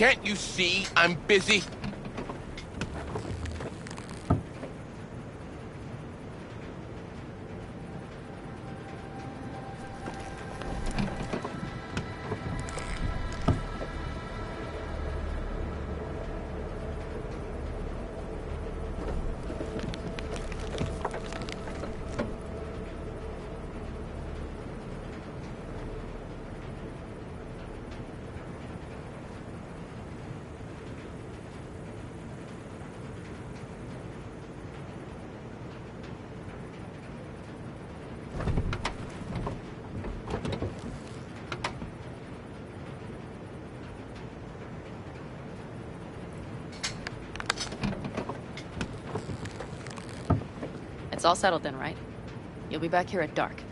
Can't you see I'm busy? It's all settled then, right? You'll be back here at dark.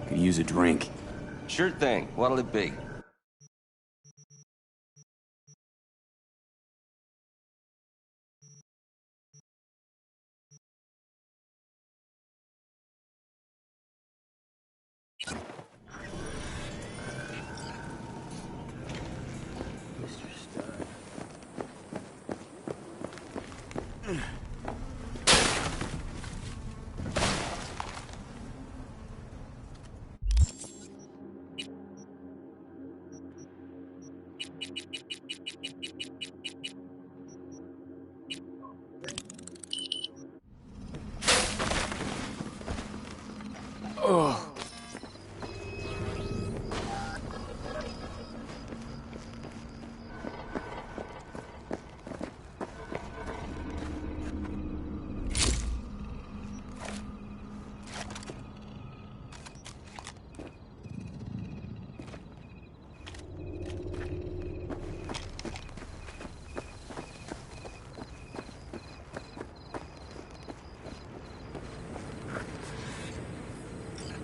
Could use a drink. Sure thing. What'll it be?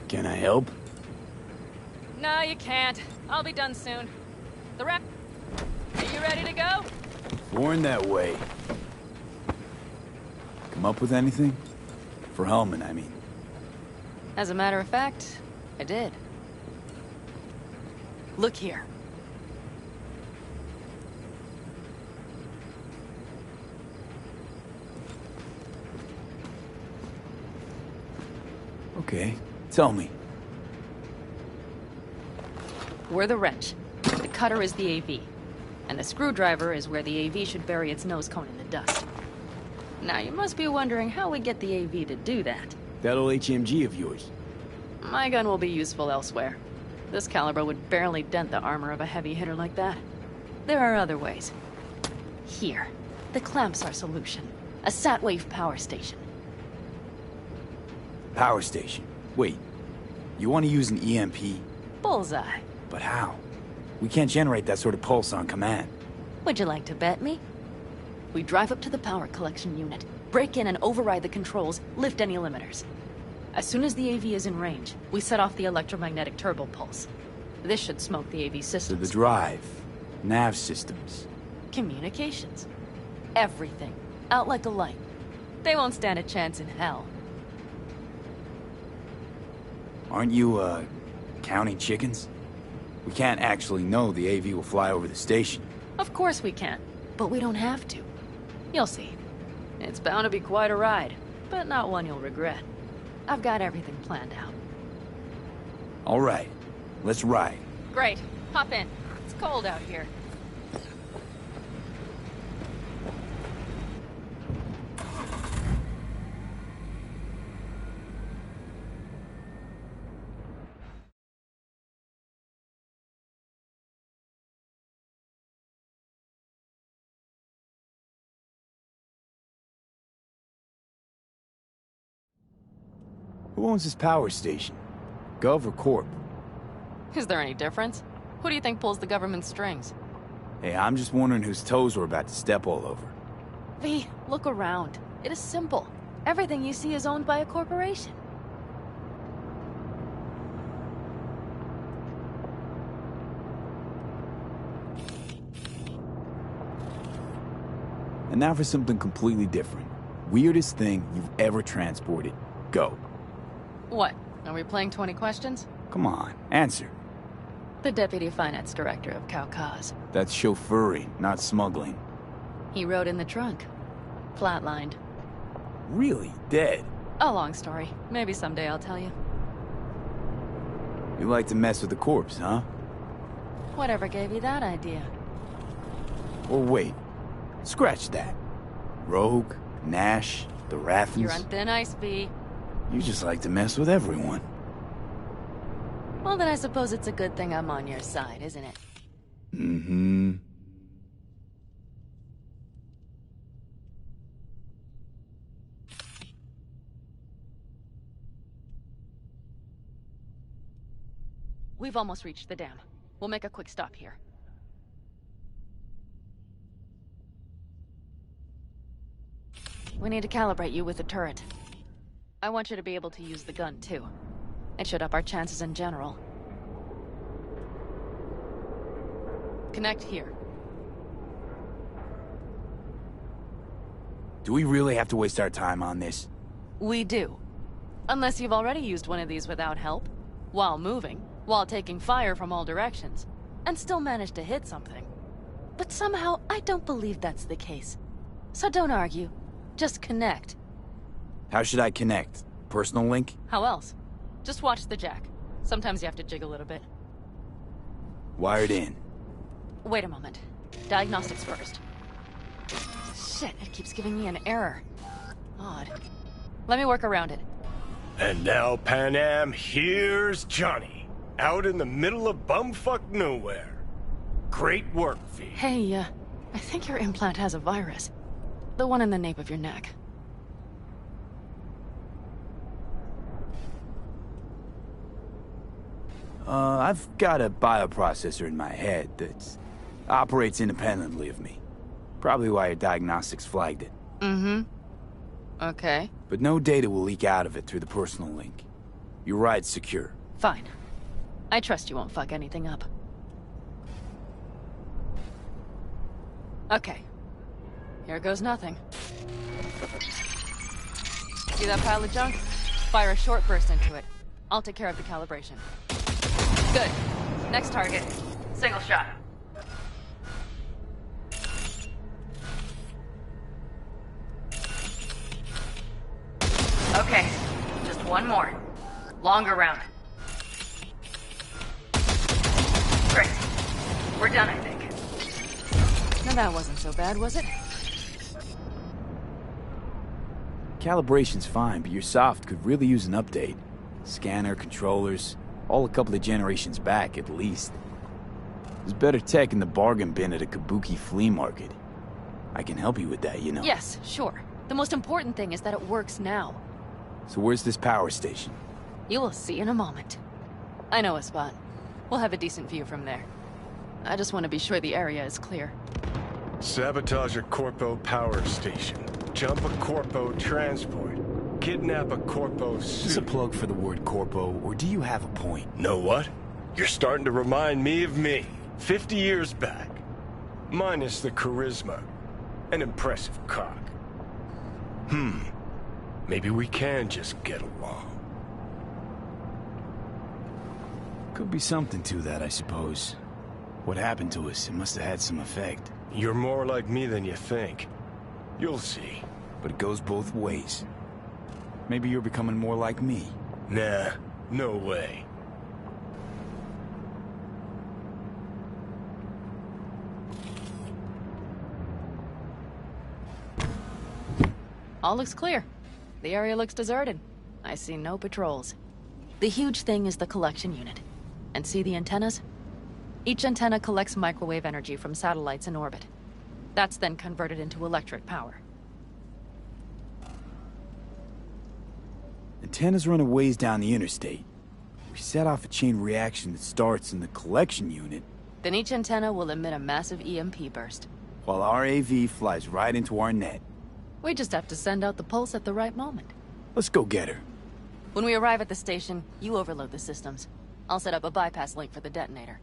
Can I help? No, you can't. I'll be done soon. The rep... Are you ready to go? Born that way. Come up with anything? For Hellman, I mean. As a matter of fact, I did. Look here. Okay, tell me. We're the wrench. The cutter is the AV. And the screwdriver is where the AV should bury its nose cone in the dust. Now, you must be wondering how we get the AV to do that. That old HMG of yours. My gun will be useful elsewhere. This caliber would barely dent the armor of a heavy hitter like that. There are other ways. Here. The clamps are solution. A sat-wave power station. Power station. Wait, you want to use an EMP? Bullseye. But how? We can't generate that sort of pulse on command. Would you like to bet me? We drive up to the power collection unit, break in and override the controls, lift any limiters. As soon as the AV is in range, we set off the electromagnetic turbo pulse. This should smoke the AV So systems. the drive, nav systems. Communications. Everything. Out like a light. They won't stand a chance in hell. Aren't you, counting chickens? We can't actually know the AV will fly over the station. Of course we can, but we don't have to. You'll see. It's bound to be quite a ride, but not one you'll regret. I've got everything planned out. All right, let's ride. Great. Hop in. It's cold out here. Who owns this power station? Gov or Corp? Is there any difference? Who do you think pulls the government's strings? Hey, I'm just wondering whose toes we're about to step all over. V, look around. It is simple. Everything you see is owned by a corporation. And now for something completely different. Weirdest thing you've ever transported. Go. What? Are we playing 20 questions? Come on, answer. The Deputy Finance Director of Kaukaz. That's chauffeuring, not smuggling. He rode in the trunk. Flatlined. Really? Dead? A long story. Maybe someday I'll tell you. You like to mess with the corpse, huh? Whatever gave you that idea? Or wait. Scratch that. Rogue, Nash, the Rathens. You're on thin ice, V. You just like to mess with everyone. Well, then I suppose it's a good thing I'm on your side, isn't it? Mm-hmm. We've almost reached the dam. We'll make a quick stop here. We need to calibrate you with the turret. I want you to be able to use the gun, too. It should up our chances in general. Connect here. Do we really have to waste our time on this? We do. Unless you've already used one of these without help, while moving, while taking fire from all directions, and still managed to hit something. But somehow, I don't believe that's the case. So don't argue. Just connect. How should I connect? Personal link? How else? Just watch the jack. Sometimes you have to jig a little bit. Wired in. Wait a moment. Diagnostics first. Shit, it keeps giving me an error. Odd. Let me work around it. And now, Pan Am, here's Johnny. Out in the middle of bumfuck nowhere. Great work, V. Hey, I think your implant has a virus. The one in the nape of your neck. I've got a bioprocessor in my head that operates independently of me. Probably why your diagnostics flagged it. Mm-hmm. Okay. But no data will leak out of it through the personal link. Your ride's secure. Fine. I trust you won't fuck anything up. Okay. Here goes nothing. See that pile of junk? Fire a short burst into it. I'll take care of the calibration. Good. Next target. Single shot. Okay. Just one more. Longer round. Great. We're done, I think. Now that wasn't so bad, was it? Calibration's fine, but your soft could really use an update. Scanner, controllers, all a couple of generations back, at least. There's better tech in the bargain bin at a kabuki flea market. I can help you with that, you know. Yes, sure. The most important thing is that it works now. So where's this power station? You will see in a moment. I know a spot. We'll have a decent view from there. I just want to be sure the area is clear. Sabotage a Corpo power station. Jump a Corpo transport. Kidnap a Corpo Is this a suit. plug for the word corpo, or do you have a point? Know what? You're starting to remind me of me. 50 years back. Minus the charisma. An impressive cock. Maybe we can just get along. Could be something to that, I suppose. What happened to us, it must have had some effect. You're more like me than you think. You'll see. But it goes both ways. Maybe you're becoming more like me. Nah, no way. All looks clear. The area looks deserted. I see no patrols. The huge thing is the collection unit. And see the antennas? Each antenna collects microwave energy from satellites in orbit. That's then converted into electric power. Antennas run a ways down the interstate. We set off a chain reaction that starts in the collection unit, Then each antenna will emit a massive EMP burst. while our AV flies right into our net. We just have to send out the pulse at the right moment. Let's go get her. When we arrive at the station, you overload the systems. I'll set up a bypass link for the detonator.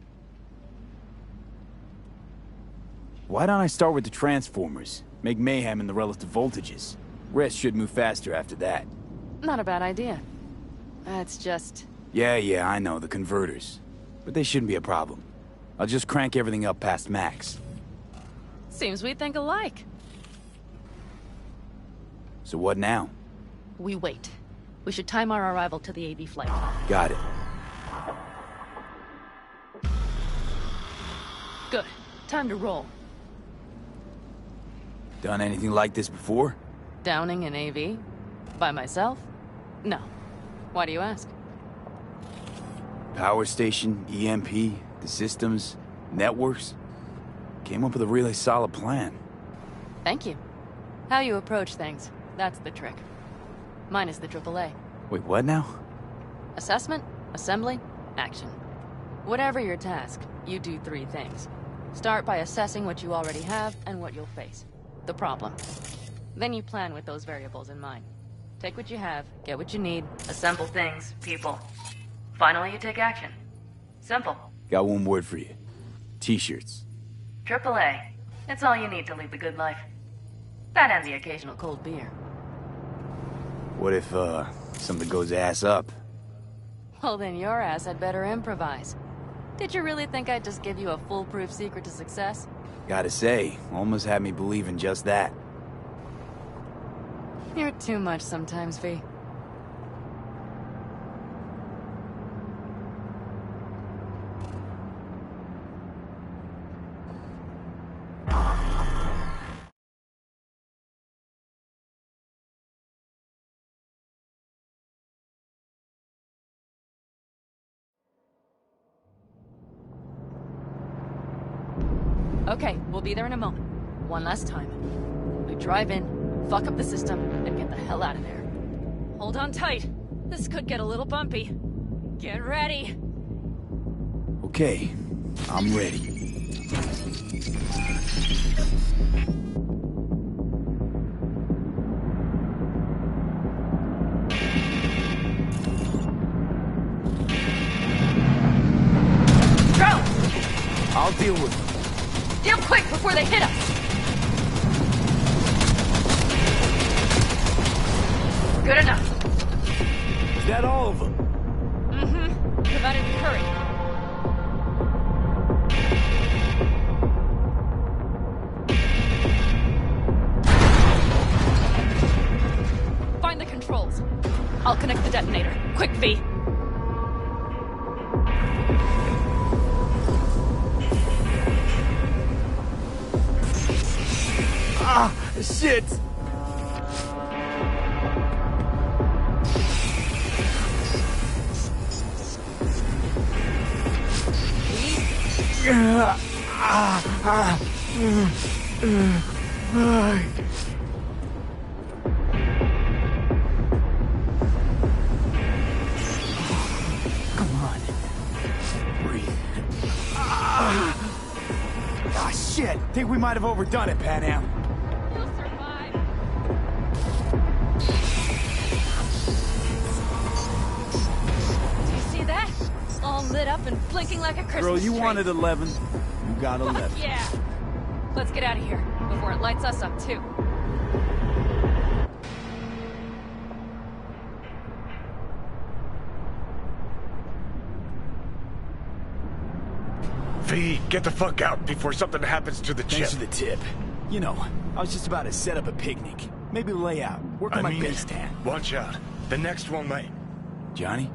Why don't I start with the transformers? Make mayhem in the relative voltages. Rest should move faster after that. Not a bad idea. It's just... Yeah, I know, the converters. But they shouldn't be a problem. I'll just crank everything up past max. Seems we think alike. So what now? We wait. We should time our arrival to the AV flight. Got it. Good. Time to roll. Done anything like this before? Downing an AV? By myself? No. Why do you ask? Power station, EMP, the systems, networks. Came up with a really solid plan. Thank you. How you approach things, that's the trick. Mine is the AAA. Wait, what now? Assessment, assembly, action. Whatever your task, you do 3 things. Start by assessing what you already have and what you'll face. The problem. Then you plan with those variables in mind. Take what you have, get what you need, assemble things, people. Finally, you take action. Simple. Got one word for you. T-shirts. AAA. It's all you need to lead the good life. That and the occasional cold beer. What if, something goes ass up? Well, then your ass had better improvise. Did you really think I'd just give you a foolproof secret to success? Gotta say, almost had me believing just that. You're too much sometimes, V. Okay, we'll be there in a moment. One last time. We drive in, fuck up the system, and get the hell out of there. Hold on tight. This could get a little bumpy. Get ready. Okay, I'm ready. Go! I'll deal with it. Deal quick before they hit us! Good enough. Is that all of them? Mm-hmm. Provided you hurry. Find the controls. I'll connect the detonator. Quick, V. Ah, shit! Come on. Breathe. Ah, shit! Think we might have overdone it, Pan Am. You'll survive. Do you see that? All lit up and blinking like a Christmas Girl, you tree. wanted 11. You got 11. Fuck yeah! Let's get out of here before it lights us up too. V, get the fuck out before something happens to the chip. Thanks for the tip. You know, I was just about to set up a picnic. Maybe lay out. Work on my base tan. Watch out. The next one might. Johnny?